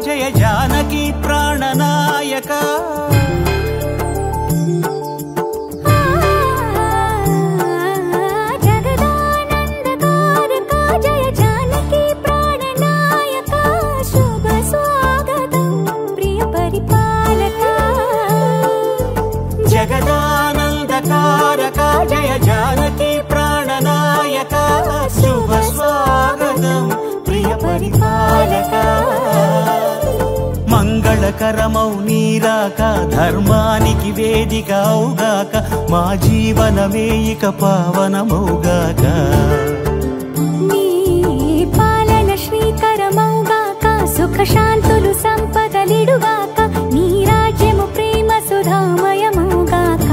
జయ జానకి ప్రాణనాయక జగదానందకారక జయ జానకి ప్రాణనాయక శుభ స్వాగతం ప్రియ పరిపాలక జగదానందకారక జయ జానకి ప్రాణనాయక శుభ స్వాగతం ప్రియ పరిపాలక మంగళకరమౌ నీరాక ధర్మానికి వేదిక అవుగాక మా జీవనమే ఇక పావనమౌగాక నీ పాలన శ్రీకరమౌగాక సుఖ శాంతులు సంపదలిడుగాక నీ రాజ్యము ప్రేమ సుధామయమౌగాక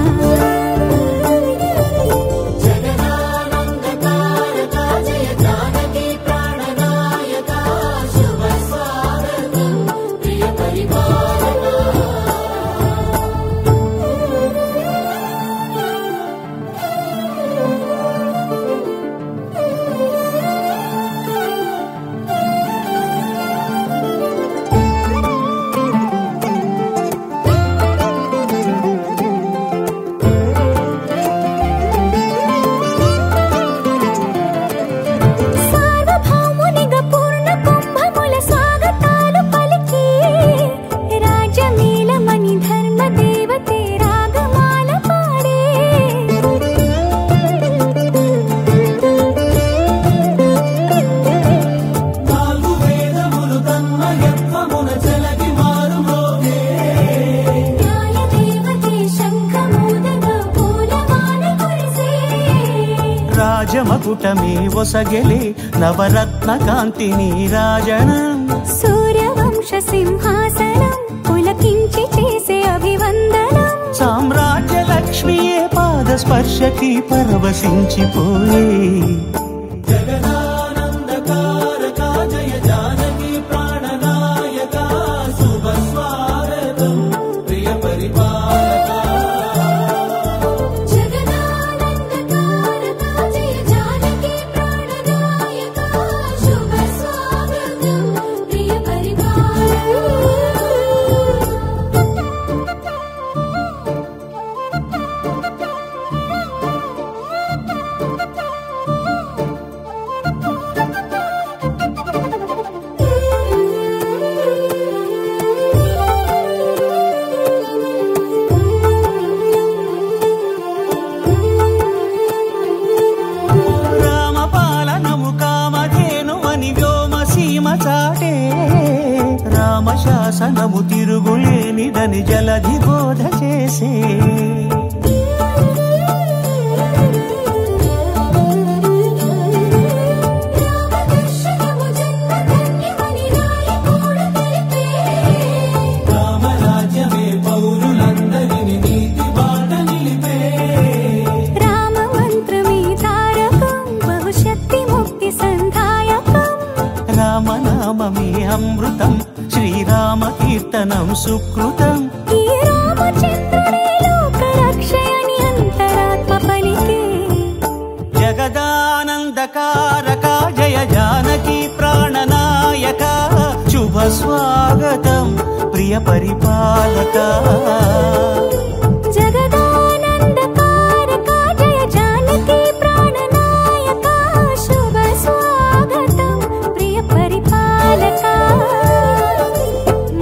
రాజమకుటమే ఒసగెలే నవరత్న కాంతి నీరాజనం సూర్యవంశ సింహాసనం పులకించి చేసే అభివందనం సామ్రాజ్య లక్ష్మియే పాద స్పర్శకి పరవశించిపోయే జగదానందకారక జయ జానకి ప్రాణనాయక శుభ స్వాగతం ప్రియ పరిపాలక రామశాసనము తిరుగులేనిదని జలధి బోధ చేసే రామరాజ్యమే పౌరులందరిని నీతి బాట నిలిపే రామ మంత్రమే తారకం బహుశక్తి ముక్తి సంధాయకం రామనామమే అమృతం శ్రీరామ కీర్తనం సుకృతం ఈ రామచంద్రుడే లోక రక్షయని అంతరాత్మ పలికే జగదానందకారక జయ జానకి ప్రాణనాయక శుభ స్వాగతం ప్రియ పరిపాలక జగదానందకారక జయ జానకి ప్రాణనాయక శుభ స్వాగతం ప్రియ పరిపాలక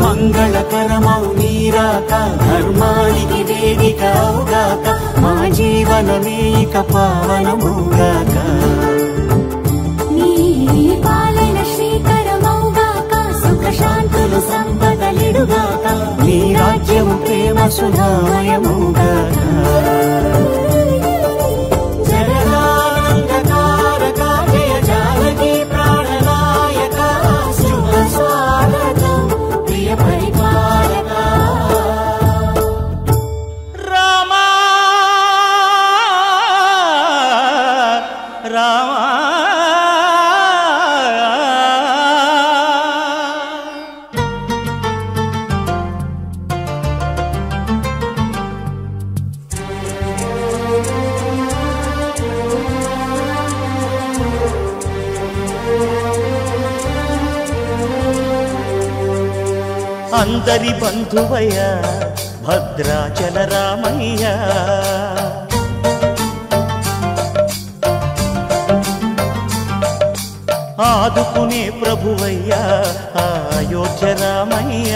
మంగళకరమౌ నీరాక ధర్మానికి వేదిక అవుగాక మా జీవనమే ఇక పావనమౌగాక నీ పాలన శ్రీకరమౌగాక సుఖ శాంతులు సంపదలిడుగాక నీ రాజ్యము ప్రేమ సుధామయమౌగాక జగదానందకారక అందరి బంధువయ్య భద్రాచల రామయ్య ఆదుకునే ప్రభువయ్య అయోధ్య రామయ్య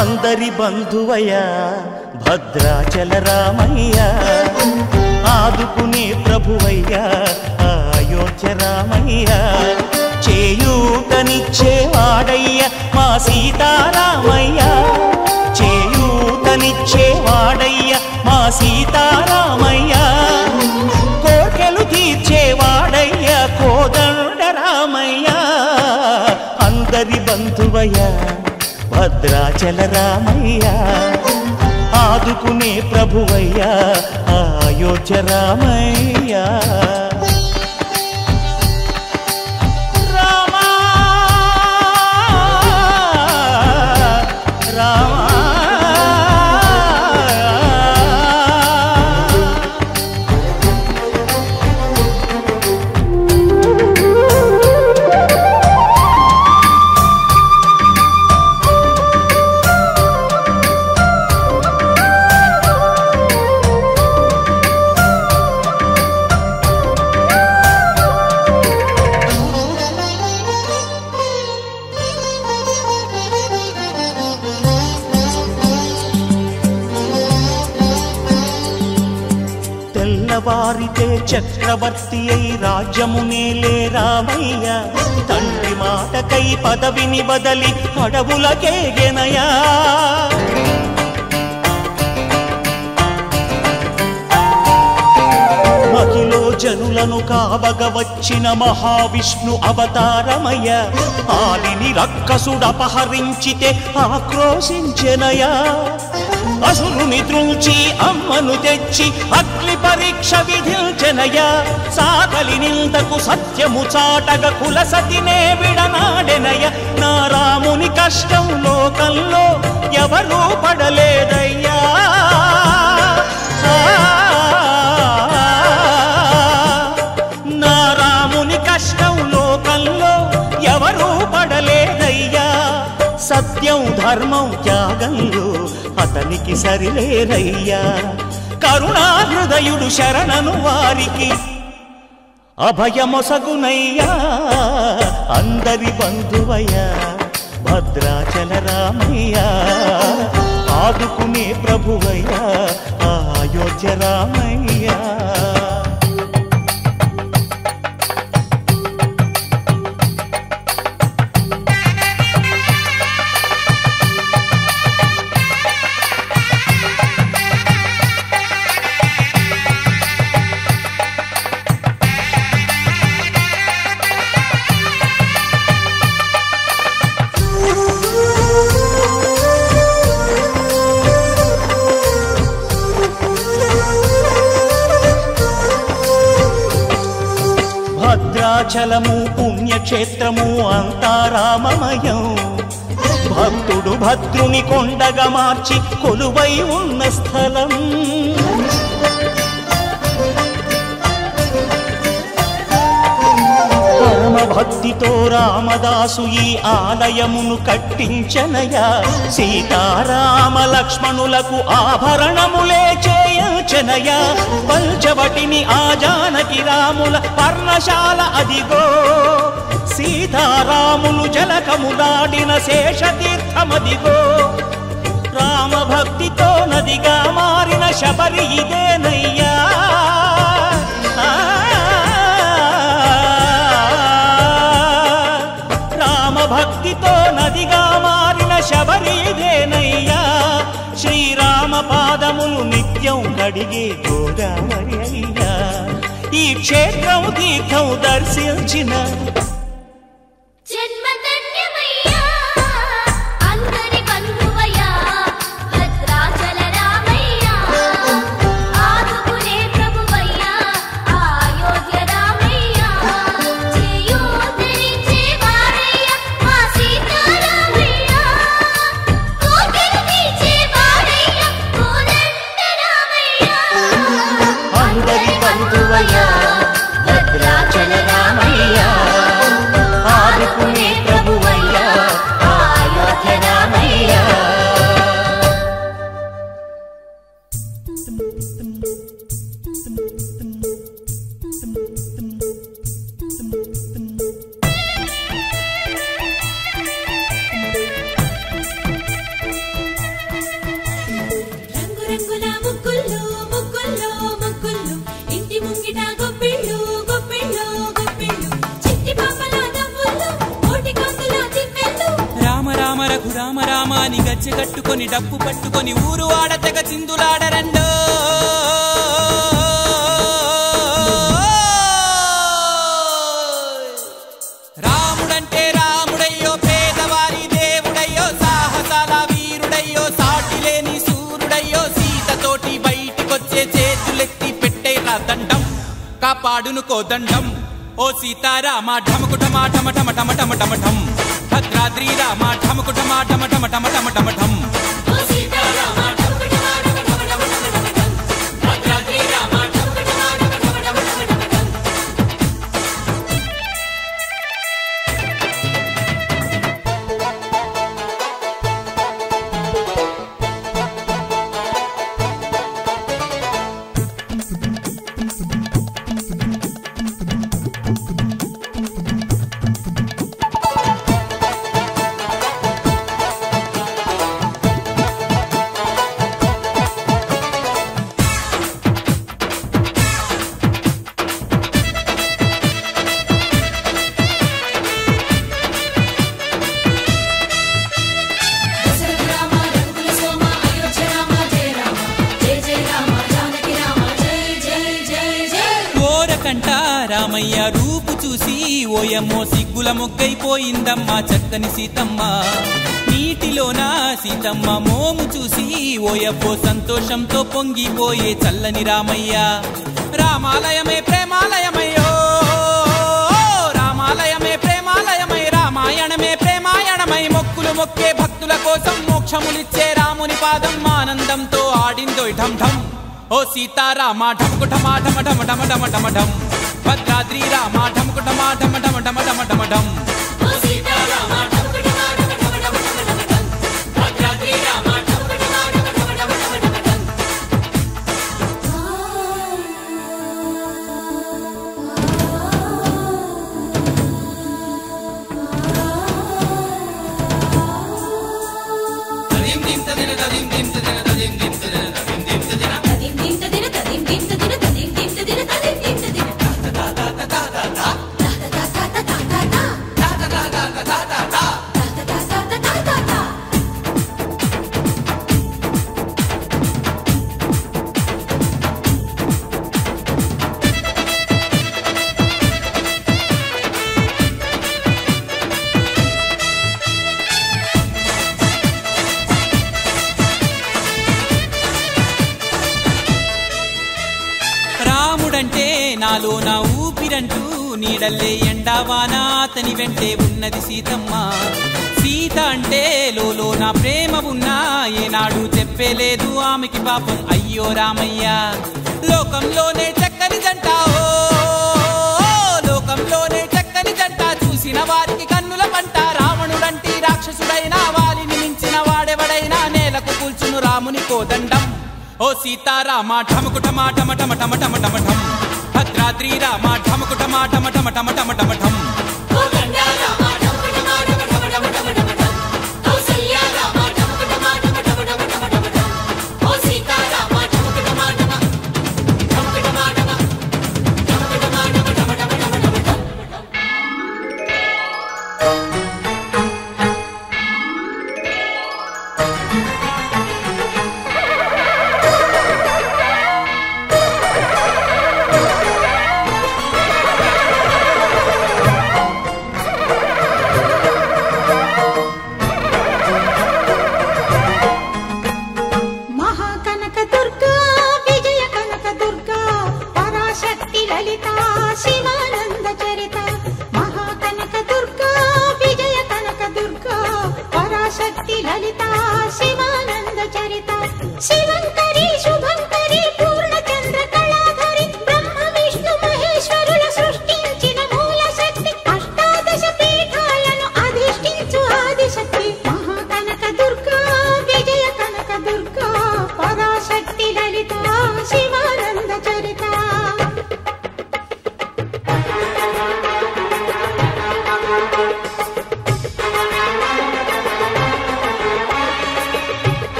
అందరి బంధువయ్య భద్రాచల రామయ్య ఆదుకునే ప్రభువయ్య అయోధ్య రామయ్య చేయూతనిచ్చేవాడయ్య మా సీతారామయ్య చేయూతనిచ్చేవాడయ్య మా సీతారామయ్య కోర్కెలు తీర్చేవాడయ్య కోదండ రామయ్య అందరి బంధువయ్య భద్రాచల రామయ్య ఆదుకునే ప్రభువయ్య అయోధ్య రామయ్య తెల్లవారితే చక్రవర్తి అయి రాజ్యమునేలే రామయ్య తండ్రి మాటకై పదవిని బదలి అడవులకేగెనయా మహిలో జనులను కావగ వచ్చిన మహావిష్ణు అవతారమయ్య ఆలిని రక్కసుడపహరించితే ఆక్రోశించెనయా అసురుని త్రుంచి అమ్మను తెచ్చి అగ్ని పరీక్ష విధించెనయా సాకలి నిందకు సత్యము చాటగ కులసతినే విడనాడెనయ నా రాముని కష్టం లోకంలో ఎవరూ పడలేదయ్యా నా రాముని కష్టం లోకంలో ఎవరూ పడలేదయ్యా సత్యం ధర్మం త్యాగంలో అతనికి సరిలేరయ్యా కరుణా హృదయుడు శరణను వారికి అభయమొసగునయ్యా అందరి బంధువయ్య భద్రాచల రామయ్య ఆదుకునే ప్రభువయ్య అయోధ్య రామయ్య భద్రాచలము పుణ్యక్షేత్రము అంతా రామమయం భక్తుడు భద్రుని కొండగా మార్చి కొలువై ఉన్న స్థలం పరమ భక్తితో రామదాసు ఈ ఆలయమును కట్టించనయా సీతారామ లక్ష్మణులకు ఆభరణములే చేయచనయా పంచవటిని ఆ జానకి రాముల పర్ణశాల అదిగో సీతారాములు జలకములాడిన శేషతీర్థమదిగో రామ భక్తితో నదిగా మారిన శబరి ఇదేనయ్యా భక్తితో నదిగా మారిన శబరి ఇదేనయ్యా శ్రీరామ పాదములు నిత్యం కడిగే గోదావరి అయ్యా ఈ క్షేత్రం తీర్థం దర్శించిన అందరి బంధువు రఘురామ రామాని గచ్చె కట్టుకొని డప్పు పట్టుకొని ఊరు ఆడతెగ చిందులాడరండో రాముడంటే రాముడయ్యో పేదవారి దేవుడయ్యో సాహసాల వీరుడయ్యో సాటిలేని సూర్యుడయ్యో సీతతోటి బయటికొచ్చే చేతులెత్తి పెట్టేరా దండం కాపాడును కోదండం ఓ సీతారామ ఢమకు ఢమా ఢమ ఢమ ఢమ ఢమ ఢమ ఢం భద్రాద్రి రామ ఢమకు ఢమా ఢమ ఢమ ఢమ ఢమ ఢమ ఢం రామయ్య రూపు చూసి ఓయమ్మో సిగ్గుల మొగ్గైపోయిందమ్మా చక్కని సీతమ్మ నీటిలోన సీతమ్మ మోము చూసి ఓయబ్బో సంతోషంతో పొంగిపోయే చల్లని రామయ్య రామాలయమే ప్రేమాలయమయ్యో రామాలయమే ప్రేమాలయమై రామాయణమే ప్రేమాయణమై మొక్కులు మొక్కే భక్తుల కోసం మోక్షములిచ్చే రాముని పాదం ఆనందంతో ఆడిందోయ్ ఢం ఢం ఓ సీతారామ ఢమకు ఢమా ఢమ ఢమ ఢమ ఢమ ఢమ ఢం భద్రాద్రి రామ ఢమకు ఢమా ఢమ ఢమ ఢమ ఢమ ఢమ ఢం రాముడంటే నాలో నా ఊపిరంటూ నీడల్లే ఎండావాన అతని వెంటే ఉన్నది సీతమ్మ సీత అంటే లోలో నా ప్రేమ ఉన్నా ఏనాడు చెప్పలేదు ఆమెకి పాపం అయ్యో రామయ్య లోకంలోనే చక్కని జంట లోకంలోనే చక్కని జంట చూసిన వారికి కన్నుల పంట రావణుడంటి రాక్షసుడైనా వాలిని మించిన వాడెవడైనా నేలకు కూల్చును రాముని కోదండం ఓ సీతారామ ఢమకు ఢమా ఢమ ఢమ ఢమ ఢమ ఢమ ఢం భద్రాద్రి రామ ఢమకు ఢమా ఢమ ఢమ ఢమ ఢమ ఢమ ఢం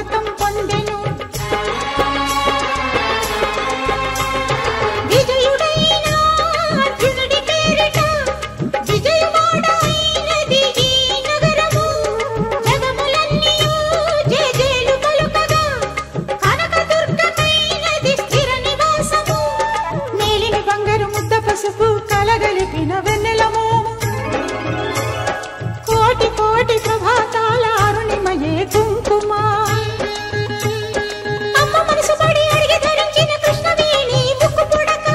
వ్రతం పొందెను. విజయుడైన అర్జునుడి పేరిట విజయవాడైనది ఈ నగరము. జగములన్నీయు జేజేలు పలుకగా కనకదుర్గమైనది స్థిర నివాసము. నేలిమి బంగారు ముద్ద పసుపు కలగలిపిన వెన్నెలము. కోటి కోటి ప్రభాతాల అరుణిమయే కుంకుమ. అమ్మ మనసు పడి అడిగి ధరించిన కృష్ణవేణి ముక్కు పుడక.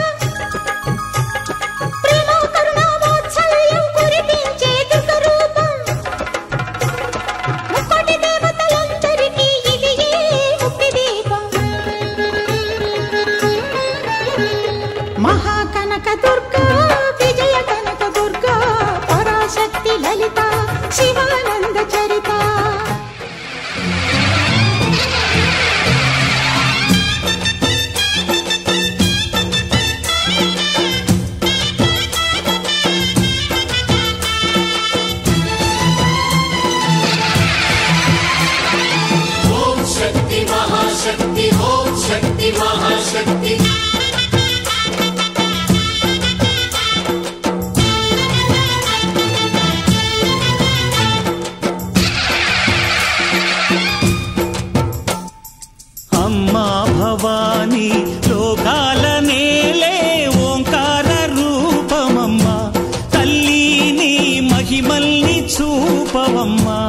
ప్రేమ కరుణావాత్సల్యం కురిపించే దుర్గ రూపం. ముక్కోటి దేవతలందరికీ ఇది ఏ ముక్తి దీపం. మహాకనక దుర్గా విజయ కనక దుర్గా పరాశక్తి లలిత శివానంద చరిత. ఓం శక్తి మహాశక్తి ఓం శక్తి మహాశక్తి. అమ్మా భవాని లోకాల నేలే ఓంకార రూపమమ్మా. తల్లిని మహిమల్ని చూపవమ్మా.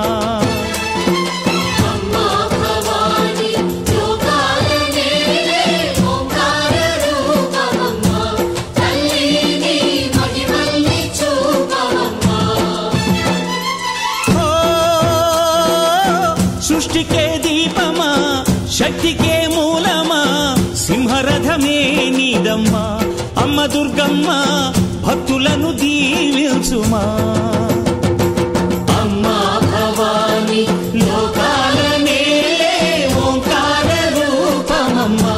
అమ్మా భవాని లోకాల నేలే ఓంకార రూపమమ్మా. తల్లిని మహిమల్ని చూపవమ్మా. ఓ సృష్టికే దీపమా శక్తికే మూలమా. సింహరథమే నీదమ్మా అమ్మ దుర్గమ్మ. భక్తులను దీవించుమా. అమ్మా భవాని లోకాల నేలే ఓంకార రూపమమ్మా.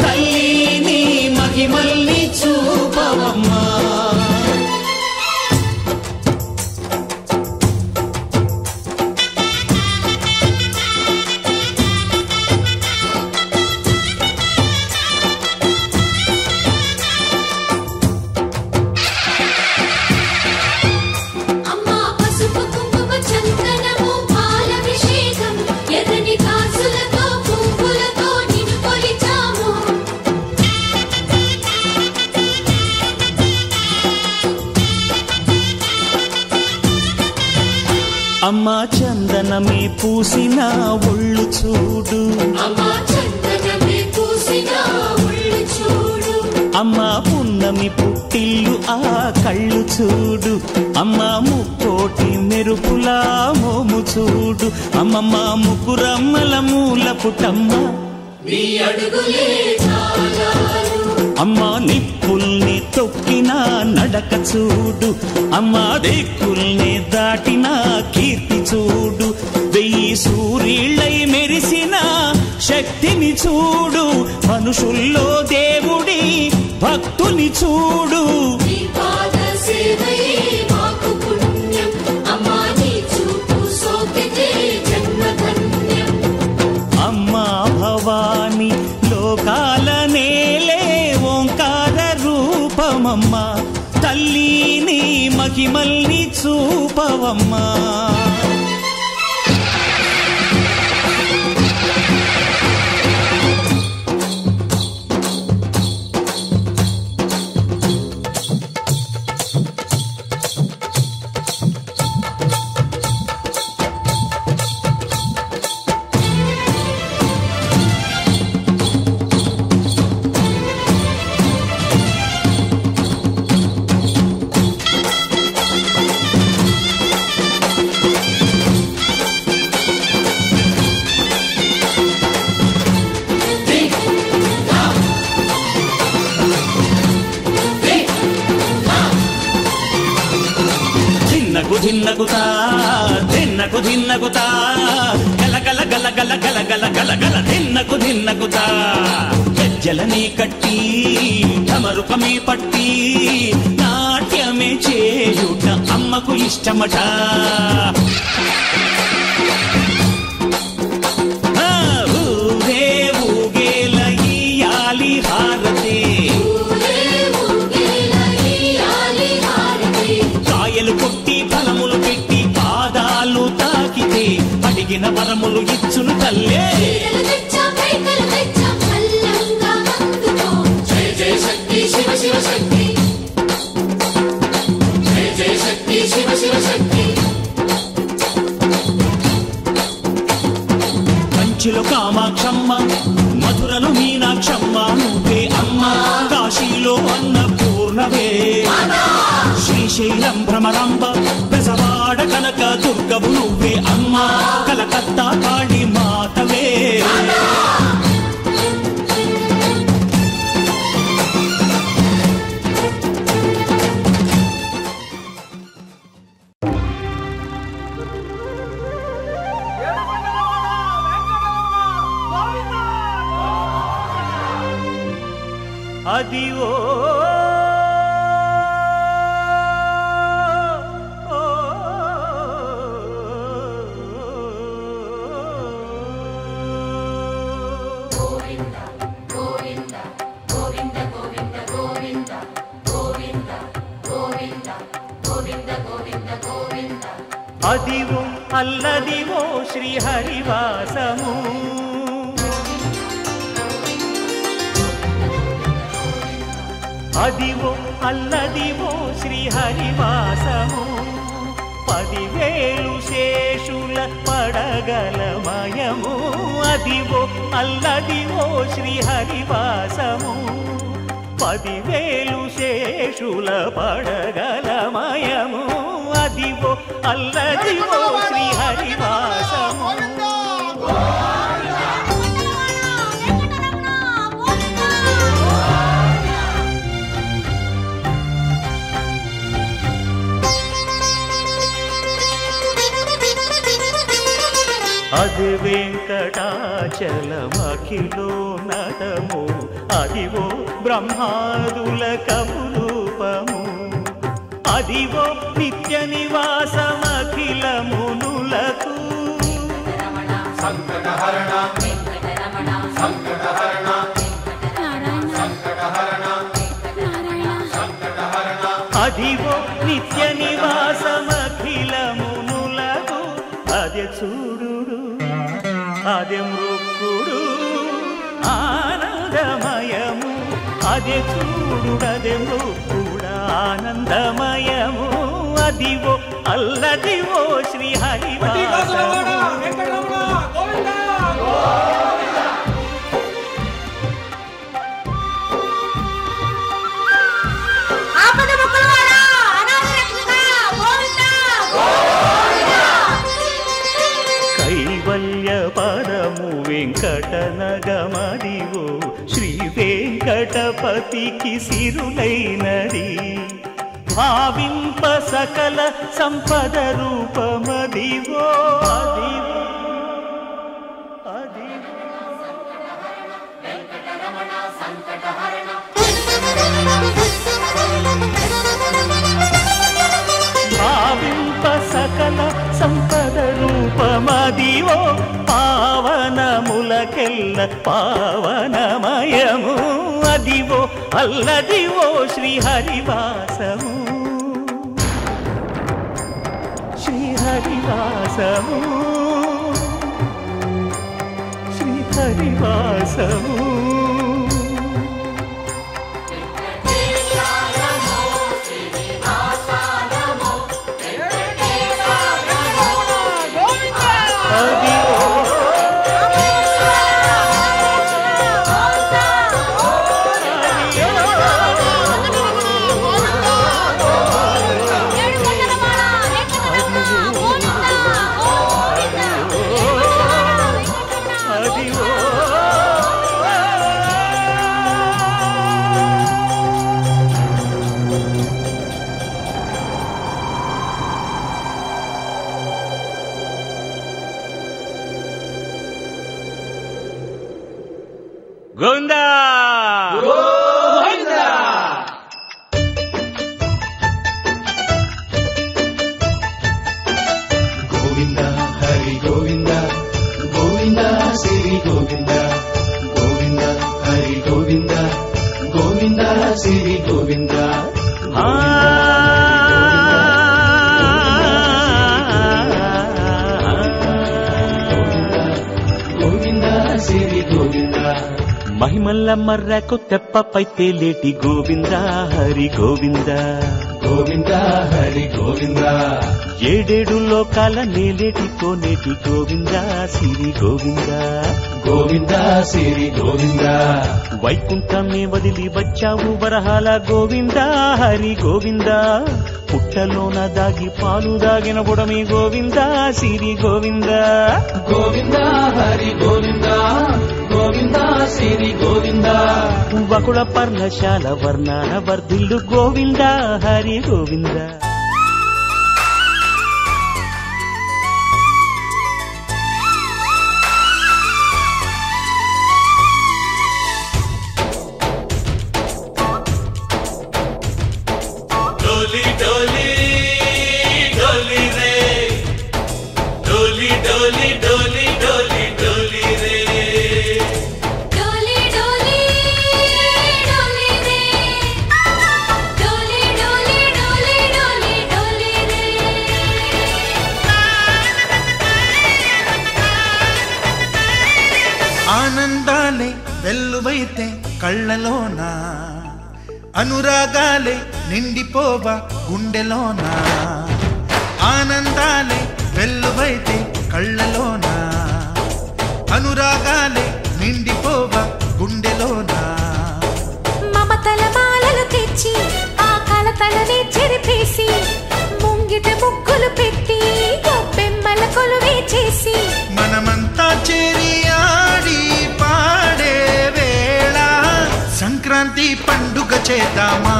తల్లిని మహిమల్ని చూపవమ్మా. అమ్మా పసుపు కుంకుమ చందనము పాలభిషేకం. ఎర్రని గాజులతో పువ్వులతో నిన్ను కొలిచాము. అమ్మా చందనమే పూసిన ఒళ్ళు చూడు. అమ్మా చందనమే పూసిన ఒళ్ళు చూడు. అమ్మా పున్నమి పుట్టిల్లు ఆ కళ్ళు చూడు. అమ్మా ముక్కోటి మెరుపులా మోము చూడు. అమ్మమ్మ ముగ్గురమ్మల మూల పుట్టమ్మ. నీ అడుగులే చాలాలు. అమ్మా నిప్పుల్ని తొక్కిన నడక చూడు. అమ్మా దిక్కుల్ని దాటిన కీర్తి చూడు. 1000 సూర్యుళ్ళై మెరిసిన శక్తిని చూడు. మనుషుల్లో దేవుడి భక్తుని చూడు. నీ పాద సేవయే మాకు పుణ్యం. అమ్మా నీ చూపు సోకితే జన్మధన్యం. అమ్మా భవాని లోకాల నేలే ఓంకార రూపమమ్మా. తల్లిని మహిమల్ని చూపవమ్మా. ధిన్నగుతా ధిన్నగుతా గల గల గల గల గల గల గల గల ధిన్నగుతా గజ్జలనే కట్టి ఢమరుకమే పట్టి నాట్యమే చేయుట అమ్మకు ఇష్టమట. అడిగిన వరములు ఇచ్చును తల్లే. చీరలు తెచ్చాం, పైకలు తెచ్చాం, అల్లంగా అందుకో. జయ జయ శక్తి శివ శివ శక్తి, జయ జయ శక్తి శివ శివ శక్తి. కంచిలో కామాక్షమ్మ, మధురలో మీనాక్షమ్మ నువ్వే అమ్మ. కాశీలో అన్నపూర్ణవే, శ్రీశైలం భ్రమరాంబ, బెజవాడ కనక దుర్గవు నువ్వే అమ్మ. కలకత్తా కాళీ మాతవే. అదివో అదివో అల్లదివో శ్రీహరివాసము, అదివో అల్లదివో శ్రీహరివాసము. 10,000 శేషుల పడగలమయము. అదివో అల్లదివో శ్రీహరివాసము. 10,000 శేషుల పడగలమయము. అదివో అల్లదివో శ్రీహరివాసము. అది వెంకటాచలమఖిలోన్నతము, అదివో బ్రహ్మాదుల కపురూపము. అదివో నిత్య నివాసమఖిలమునులకు. సంకటహరణ సంకటహరణ సంకటహరణ. అదివో నిత్య నివాసమఖిలమునులకు. అదే చూడు అదే మృక్కుడు ఆనందమయము. అదే చూడుడదే మృక్కుడ ఆనందమయము. అదివో అల్లదివో శ్రీహరివాసము. కైవల్య పరము వెంకటనగమదివో శ్రీ వెంకటపతికి సిరులైనది. భావింప సకల సంపద రూపమదివో. అదివో భావింప సకల సంపద రూపమదివో. పావనములకెల్ల పావనమయము. అదివో అల్లదివో శ్రీహరివాసము. శ్రీహరివాసము శ్రీహరివాసము. గోవిందా గోవిందా. గోవింద హరి గోవింద గోవింద శ్రీ గోవింద గోవింద హరి గోవింద గోవింద శ్రీ గోవింద. సిరి గోవింద మహిమల్ల మర్రకు తెప్పపై తేలేటి గోవింద హరి గోవింద గోవింద హరి గోవింద ఏడేడు లోకాల నేలేటి కోనేటి గోవింద సిరి గోవింద గోవింద సిరి గోవింద వైకుంఠమే వదిలి వచ్చావు వరహాల గోవింద హరి గోవింద పుట్టలోన దాగి పాలు దాగిన బుడమి గోవింద సిరి గోవింద గోవింద హరి గోవింద గోవింద సిరి గోవింద వకుళ పర్ణశాల వర్ణాల వర్ధిల్లు గోవింద హరి గోవింద डोली डोली डोली रे डोली डोली डोली डोली डोली रे डोली डोली डोली रे डोली डोली डोली डोली डोली रे ఆనందాలే వెల్లువైతే కళ్ళలోన అనురాగాలే నిండిపోవ గుండెలోన ఆనందాలే వెల్లువైతే కళ్ళలోన అనురాగాలే నిండిపోవ గుండెలోన మమతల మాలలు తెచ్చి ఆ కలతలని చెరిపేసి ముంగిట ముగ్గులు పెట్టి గొప్పెమ్మల కొలువే చేసి మనమంతా చేరి ఆడి పాడే వేళ సంక్రాంతి పండుగ చేద్దామా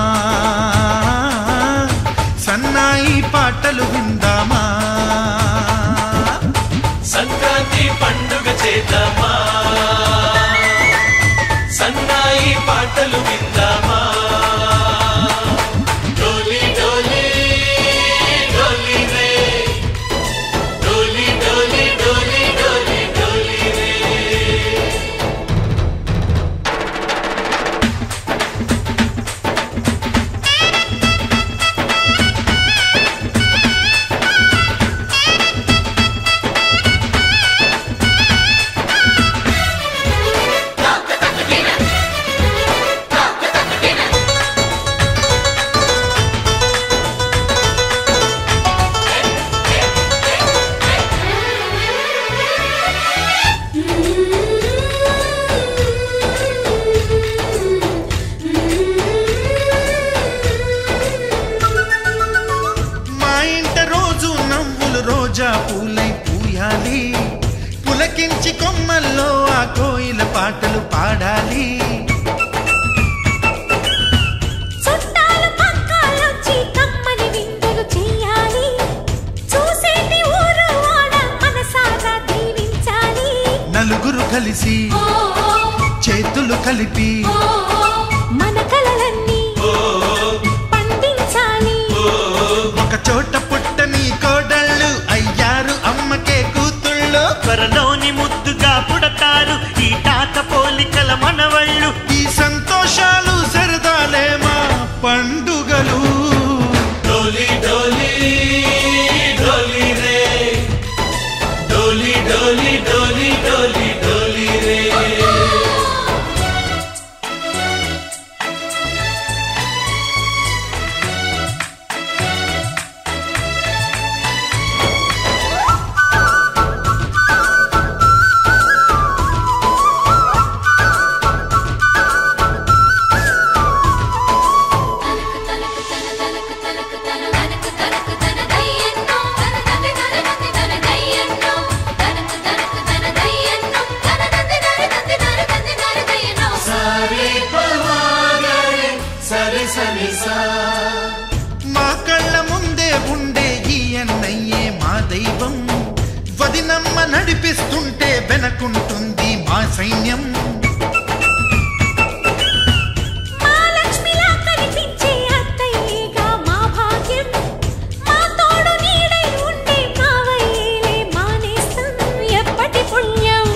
సన్నాయి పాటలు విందామా సంక్రాంతి పండుగ చేద్దామా సన్నాయి పాటలు విందామా డోలి డోలి డోలి రే డోలి డోలి డోలి డోలి డోలి రే మా ఇంట రోజు నవ్వులు రోజా పూలై పూయాలి పులకించి కొమ్మల్లో ఆ కోయిల పాటలు పాడాలి చుట్టాలు పక్కాలొచ్చి కమ్మని విందులు చెయ్యాలి చూసేటి ఊరు వాడ మనసారా దీవించాలి నలుగురు కలిసి చేతులు కలిపి మన కలలన్నీ పండించాలి ఒక చోట పుట్టని కోడళ్ళు అయ్యారు అమ్మకే కూతుళ్ళు త్వరలోని ముద్దుగా పుడతారు ఈ తాత పోలికల మనవళ్ళు ఈ సంతోషాలు సరదాలే మా పండుగలు डोली डोली डोली रे डोली डोली डोली डोली डोली रे మా కళ్ళ ముందే ఉండే ఈ అన్నయ్యే మా దైవం వదినమ్మ నడిపిస్తుంటే వెనకుంటుంది మా సైన్యం మా లక్ష్మిలా కనిపించే అత్తయ్యేగా మా భాగ్యం మా తోడు నీడై ఉండే కావయ్యేలే మా నేస్తం ఎప్పటి పుణ్యం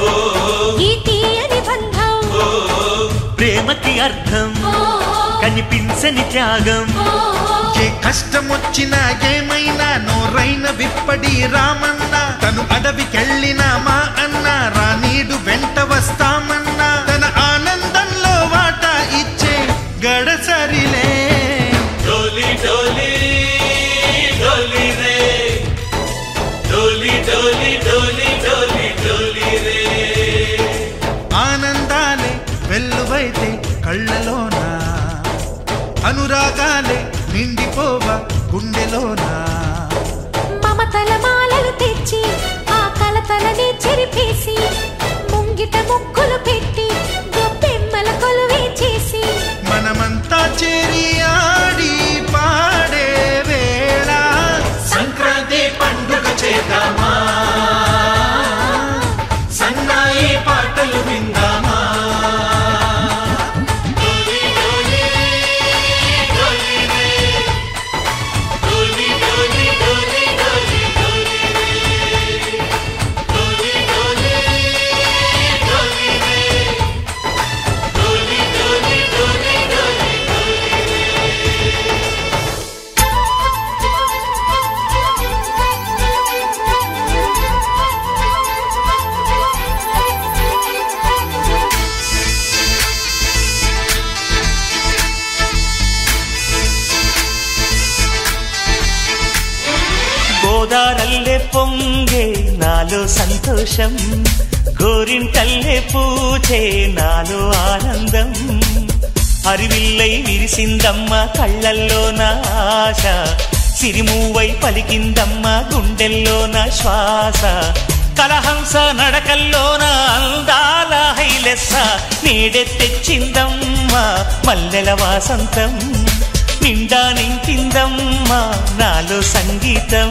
ఈ తీయని బంధం ప్రేమకి అర్థం కనిపించని త్యాగం ఏ కష్టం వచ్చినా ఏమైనా నోరైన విప్పడి రామన్న తను అడవికెళ్ళినా మా అన్న రానీడు వెంట వస్తాం అనురాగాలే నిండిపోవా గుండెలోనా మమతల మాలలు తెచ్చి ఆ కలతలని చెరిపేసి ముంగిట ముక్కులు పెట్టి గొప్పెమ్మల కొలువే చేసి మనమంతా చేరి ఆడి పాడే వేళ సంక్రాంతి పండుగ చేద్దామా సన్నాయి పాటలు విందామా గోదారల్లే పొంగే నాలో సంతోషం గోరింటల్లే పూచే నాలో ఆనందం హరివిల్లై విరిసిందమ్మ కళ్ళల్లో నా ఆశ సిరిమూవై పలికిందమ్మ గుండెల్లో నా శ్వాస కలహంస నడకల్లోన అందాల హైలెస్స నీడే తెచ్చిందమ్మ మల్లెల వాసంతం నిండా నింపిందమ్మా నాలో సంగీతం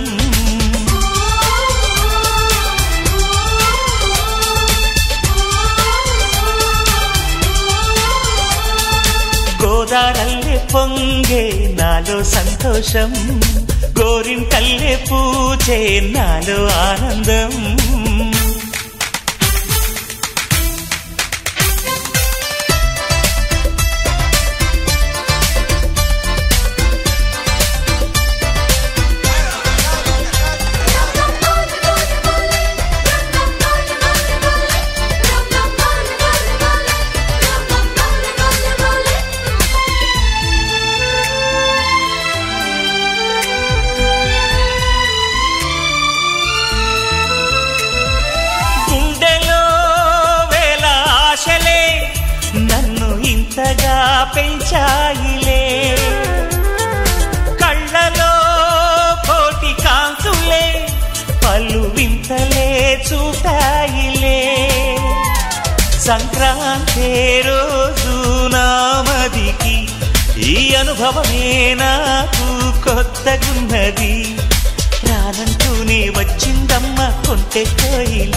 గోదారల్లే పొంగే నాలో సంతోషం గోరింటల్లే పూచే నాలో ఆనందం ఇంతగా పెంచాయిలే కళ్ళలో కోటి కాంతులే పలు వింతలే చూపాయిలే సంక్రాంతి రోజు నామదికి ఈ అనుభవమే నాకు కొత్తగున్నది రానంటూనే వచ్చిందమ్మ కొంటె కోయిల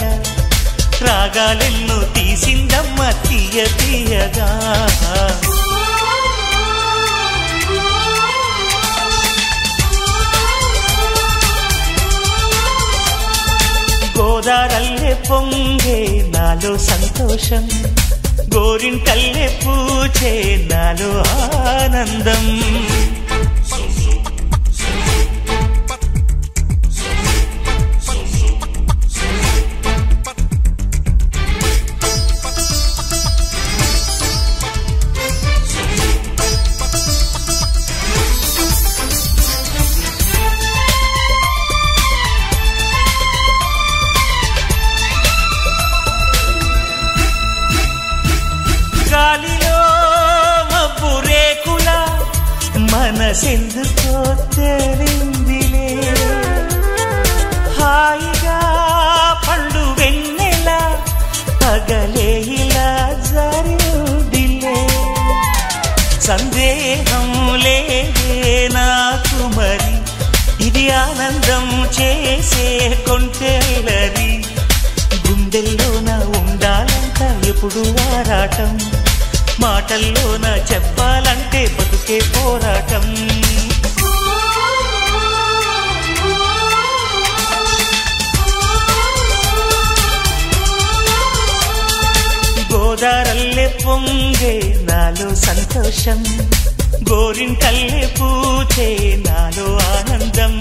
రాగాలెన్నో తీసిందమ్మ తీయ తీయగా గోదారల్లే పొంగే నాలో సంతోషం గోరింటల్లే పూచే నాలో ఆనందం గాలిలో మబ్బు రేకుల మనసెందుకో తెలిందిలే హాయిగా పండు వెన్నెల పగలే ఇలా జరిదిలే సందేహం లేదే నాకు మరి ఇది ఆనందం చేసే కొంటెలరి గుండెల్లోన ఉండాలంట ఎప్పుడు ఆరాటం మాటల్లోన చెప్పాలంటే బతుకే పోరాటం గోదారల్లే పొంగే నాలో సంతోషం గోరింటల్లే పూచే నాలో ఆనందం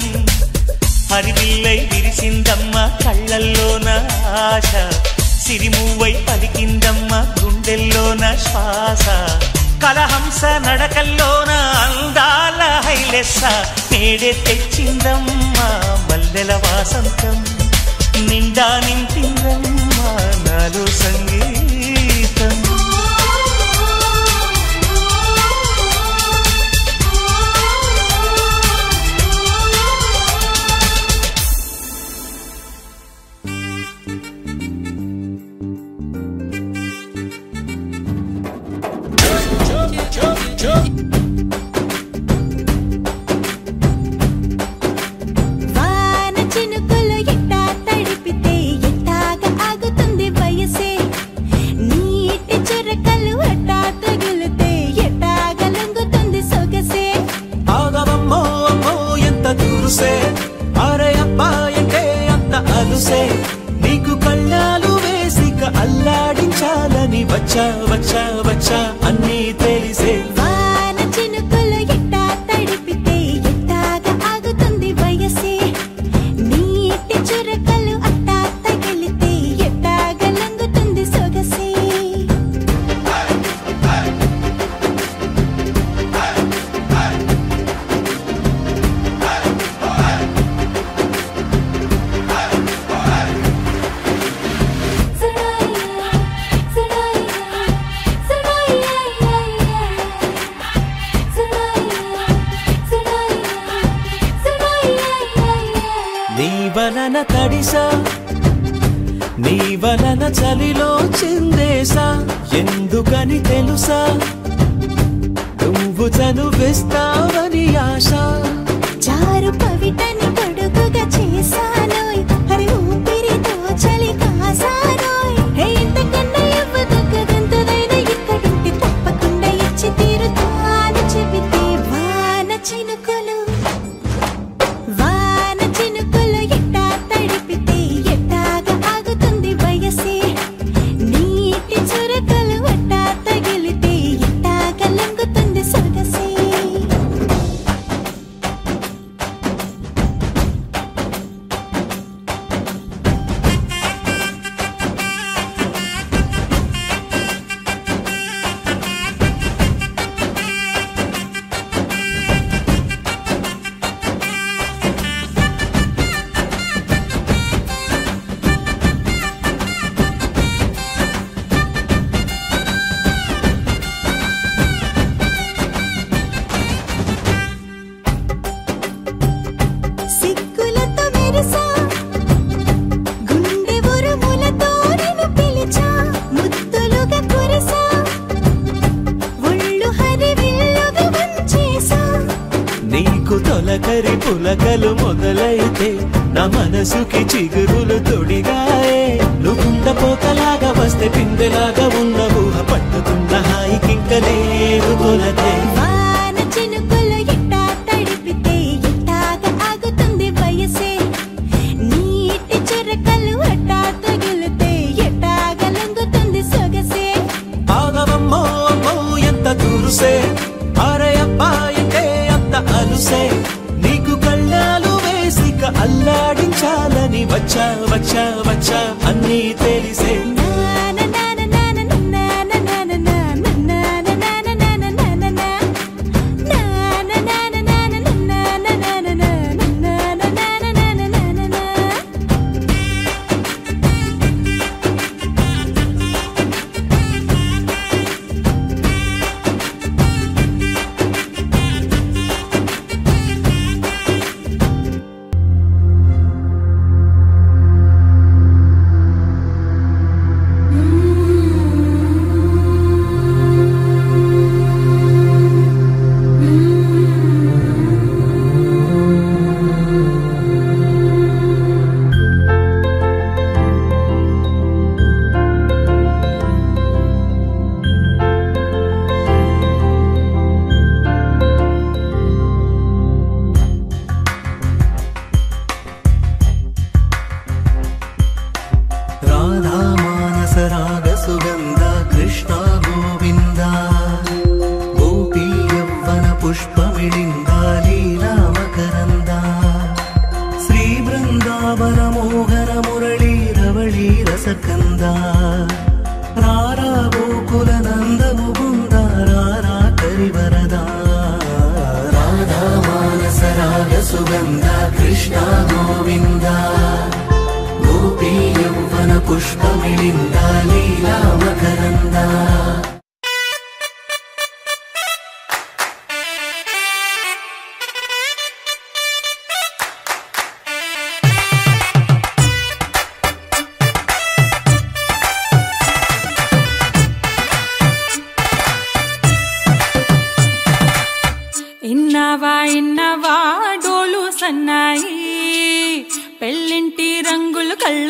హరివిల్లై విరిసిందమ్మ కళ్ళల్లోన ఆశ సిరిమూవై పలికిందమ్మ గుండెల్లోన శ్వాస కలహంస నడకల్లోన అందాల హైలెస్స నేడే తెచ్చిందమ్మ మల్లెల వాసంతం నిండా నింపిందమ్మ నాలో సంగీతం వాన చినుకులు ఎట్టా తడిపితే ఎట్టాగా ఆగుతుంది వయసే నీటి చురకలు అట్టా తగిలితే ఎట్టాగా లొంగుతుంది సొగసే ఆగవమ్మో అమ్మో ఎంత దూరుసే అరే అబ్బాయంటే అంత అలుసే నీకు కళ్ళాలు వేసిక అల్లాడించాలని వచ్చా వచ్చా వచ్చా అన్నీ తెలిసే వాన చినుకులు ఎట్టా తడిపితే ఎట్టాగా ఆగుతుంది వయసే నీటి చురకలు అట్టా తగిలితే ఎట్టాగా లొంగుతుంది సొగసే నీ వలన తడిసా నీ వలన చలిలో చిందేసా ఎందుకని తెలుసా నువ్వు చనువిస్తావని ఆశ చారు పవిటని పొడుగుగా చేశానోయ్ హరి ఊపిరితో చలి కాసానోయ్ హే ఇంతకన్నా ఇవ్వదగ్గదంతదైన ఇక్కడుంటే తప్పకుండా ఇచ్చి తీరుతాను చెబితే వాన చినుకులు ఎట్టా తడిపితే ఎట్టాగా ఆగుతుంది వయసే నీటి చురకలు అట్టా తగిలితే ఎట్టాగా లొంగుతుంది సొగసే సిక్కులతో మెరిసా గుండె ఉరుములతో నిన్ను పిలిచా ముద్దులుగా కురిసా ఒళ్ళు హరివిల్లుగా వంచేసా నీకు తొలకరి పులకలు మొదలైతే నా మనసుకి చిగురులు తొడిగాయే నువ్వుండపోతలాగా వస్తే పిందెలాగా ఉన్న ఊహ పట్టుకున్న హాయికింక లేదు కొలతే వాన చినుకులు ఎట్టా తడిపితే ఎట్టాగా ఆగుతుంది వయసే నీటి చురకలు అట్టా తగిలితే ఎట్టాగా లొంగుతుంది సొగసే ఆగవమ్మో అమ్మో ఎంత దూరుసే అరే అబ్బాయంటే అంత అలుసే నీకు కళ్ళాలు వేసిక అల్లాడించాలని వచ్చా వచ్చా వచ్చా అన్నీ తెలిసే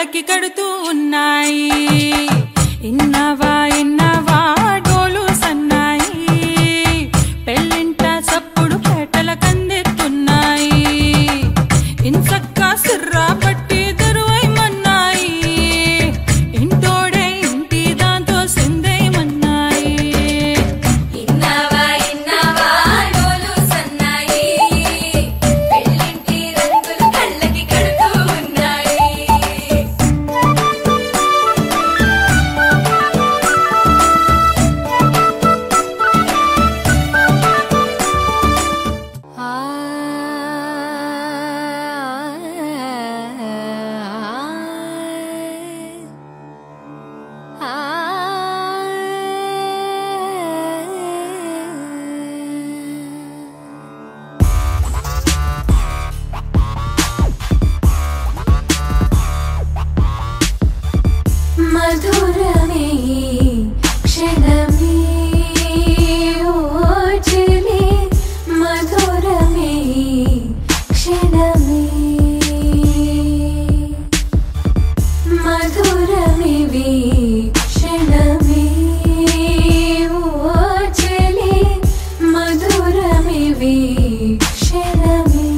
కళ్ళకి కడుతూ ఉన్నాయి. ఇన్నవా ఇన్నవా డోలు సన్నాయి, పెళ్ళింట సప్పుడు పేటల కందెత్తున్నాయి. ఇన్సక్క సిర్రా పట్టి దరువైమన్నాయి, ఇంటోడే ఇంటి దాంతో సిందేయమన్నాయి. ఇన్నవా ఇన్నవా డోలు సన్నాయి, పెళ్ళింటి రంగులు కళ్ళకి కడుతూ ఉన్నాయి. మధురమే క్షణమే ఓచలే, మధురమే క్షణమే, మధురమే క్షణమే ఓచలే, మధురమే క్షణమే,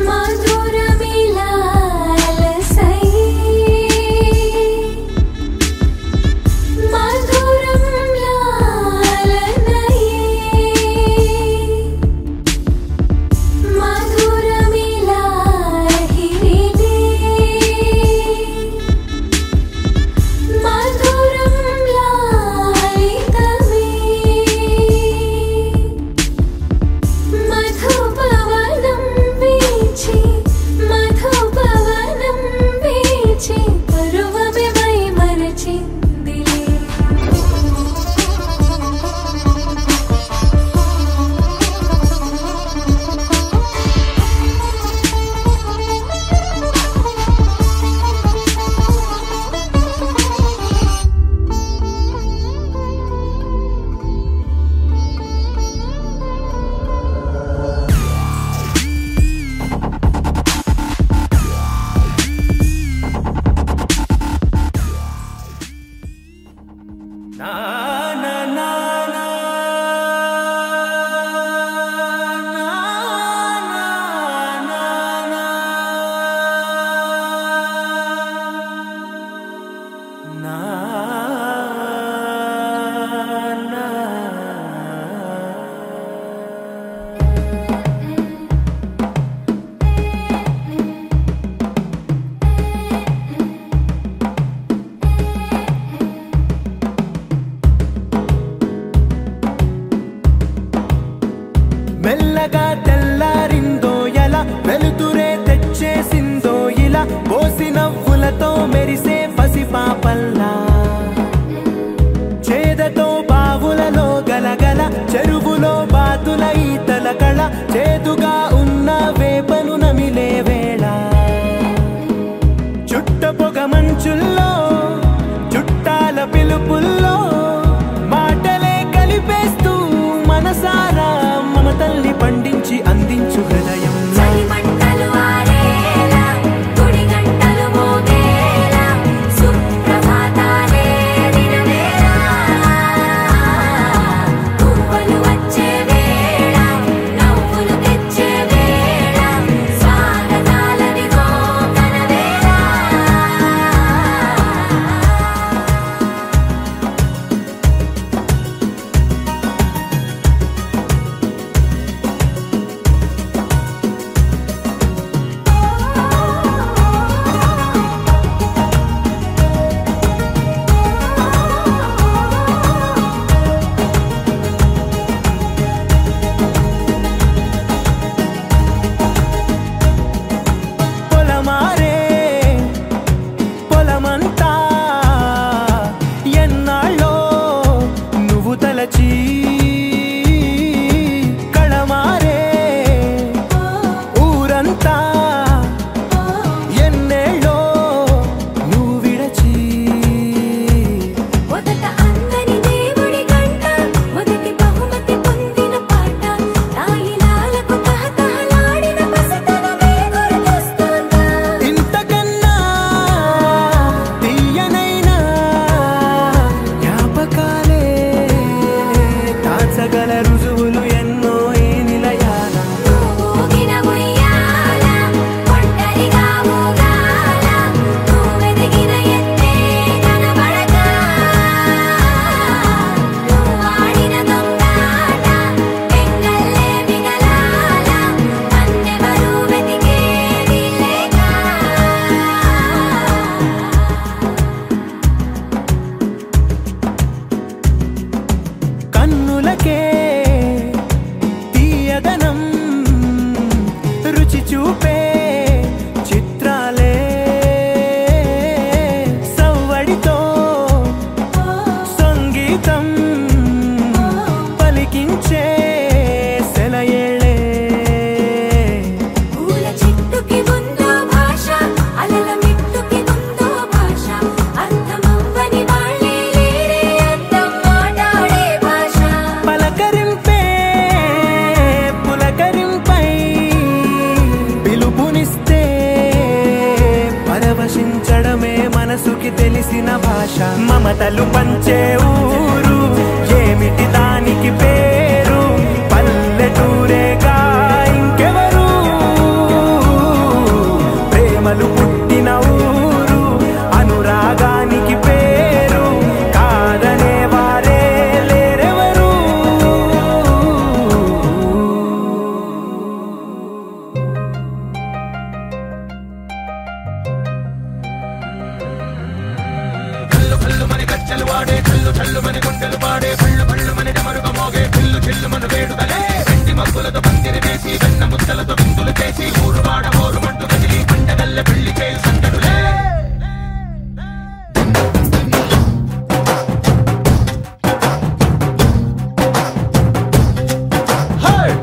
మధురమిలా మెల్లగా తెల్లారిందో ఎలా, వెలుతురే తెచ్చేసిందో ఇలా, పోసి నవ్వులతో మెరిసే పసిపాపల్లా, చేదతో బావులలో గలగల, చెరువులో బాతుల ఈతల కళ, చేదుగా ఉన్న వేపను నమిలే వేళ, చుట్ట పొగ మంచుల్లో చుట్టాల పిలుపుల్లో మాటలే కలిపేస్తూ మనసారా మమతల్ని పండించి అందించు హృదయం. చలిమంటలు ఆరేలా, గుడి గంటలు మోగేలా, సుప్రభాతాలే దినవేళ, పువ్వులు వచ్చే వేళ, నవ్వులు తెచ్చే వేళ, స్వాగతాలదిగో కనవేళ. భాష మమతలు పంచే ఊరు ఏమిటి దానికి పేరు పల్లెటూరేగా ఇంకెవరు ప్రేమలు పుట్టిన ఊరు అనురాగానికి పేరు కాదనే వారే లేరెవరు కళ్ళు కళ్ళు మని కచ్చలు వాడే కళ్ళు చల్లు మని గుండెలు పాడే కళ్ళు కళ్ళు మని డమరుగా మోగే పిల్లు చిల్లు మన వేడుదలే వెండి మగ్గులతో పందిరి వేసి వెన్న ముద్దలతో విందులు చేసి ఊరు వాడ ఊరు మంటు కదిలి పండగల్ల పెళ్లి చేయి సందడులే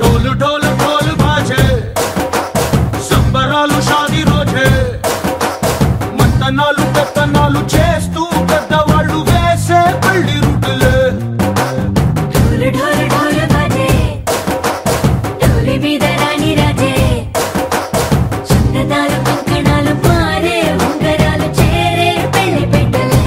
డోలు డోలు డోలు బాజే సంబరాలు షాదీ రోజే మంతనాలు పెత్తనాలు చేస్తూ పెద్దవాళ్ళు వేసే పెళ్లి రుటులే ढोल ढोल ढोल बाजे ढोली మీద రాణి రాజే చందనాలు కంకణాలు పారే ఉంగరాలు చేరే పెళ్లి పెట్టలే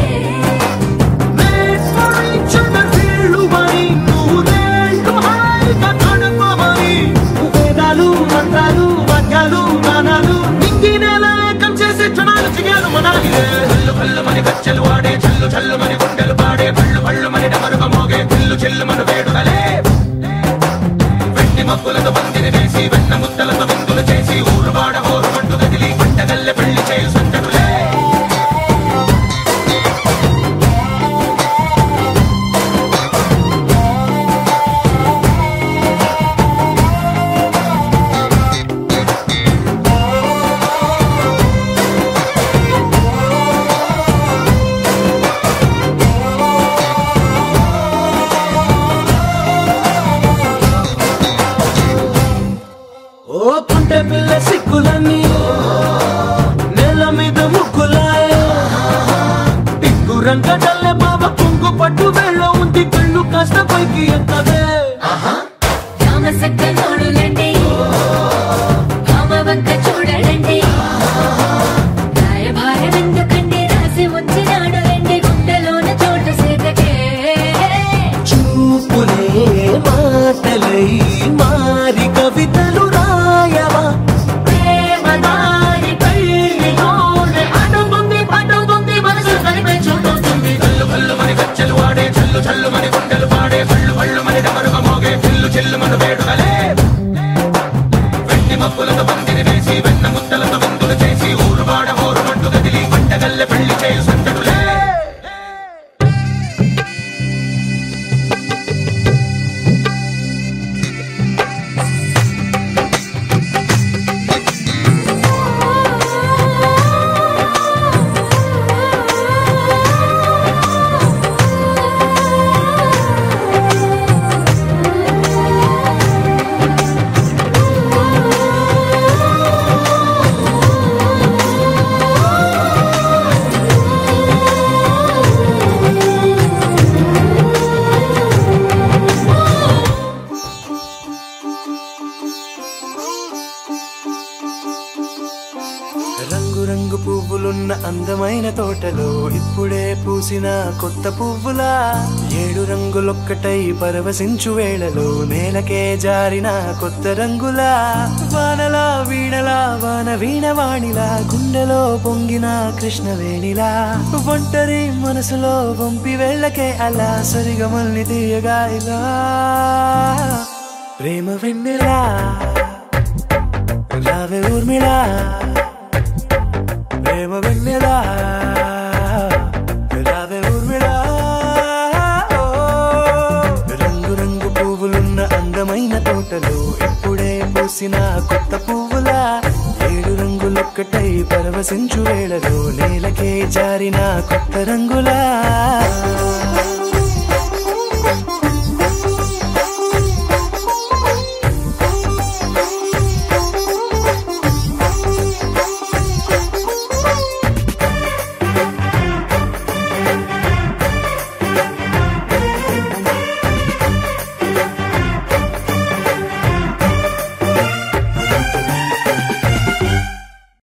వేదాలు మంత్రాలు వాద్యాలు గానాలు నింగినేల ఏకం చేసే క్షణాలు చిగాలు మనాలి కళ్ళు కళ్ళు మని కచ్చలు వాడే చల్లు చల్లు మని గుండెలు పాడే పళ్ళు పళ్ళు మని డమరుగా మోగే పిల్లు చెల్లు మన వేడుదలే వెండి మబ్బులతో పందిరి వేసి వెన్న ముద్దలతో విందులు చేసి ఊరు వాడ ఊరు మంటు కదిలి పంటగల్లె పెళ్లి చేయు సందడులే ఓ పుంటె పిల్ల సిక్కులన్నీ నెల మీద ముగ్గులాయ టిక్కు రంగడల్లె బాబ కుంగు పట్టు వెళ్ళ ఉంది కళ్ళు కాస్త పైకి ఎక్కదే రామ సక్క నోడులండి రామ వంక చూడడండి రాయభారం ఎందుకండి రాసి ఉంచినాడు రండి గుండెలోన చోటు సేతకే చూపులే మాటలై మారి కవితలు రాయవా ప్రేమదారి పెళ్లిలోనే అడుగుంది పడుగుంది మనసు కలిపే చూడుతుంది కళ్ళు కళ్ళు మని కచ్చలు వాడే చల్లు చల్లు మని గుండెలు పాడే పళ్ళు పళ్ళు మని డమరుగా మోగే పిల్లు చెల్లు మన వేడుదలే వెండి మబ్బులతో పందిరి వేసి వెన్న ముద్దలతో విందులు చేసి ఊరు వాడ ఊరు మంటు కదిలి పంటగల్లె పెళ్లి చేయు సందడులే రంగు రంగు పువ్వులున్న అందమైన తోటలో ఇప్పుడే పూసిన కొత్త పువ్వులా 7 రంగులొక్కటై పరవశించు వేళలో నేలకే జారిన కొత్త రంగులా వానలా వీణలా వాన వీణవాణిలా గుండెలో పొంగిన కృష్ణవేణిలా ఒంటరి మనసులో వంపి వెళ్ళకే అలా సరిగమల్ని తీయగా ఇలా ప్రేమ వెన్నెలా రావే ఊర్మిళా ప్రేమ వెన్నెలా రావే ఊర్మిళా రంగు రంగు పువ్వులున్న అందమైన తోటలో ఇప్పుడే పూసిన కొత్త పువ్వులా 7 రంగులొక్కటై పరవశించు వేళలో నేలకే జారిన కొత్త రంగులా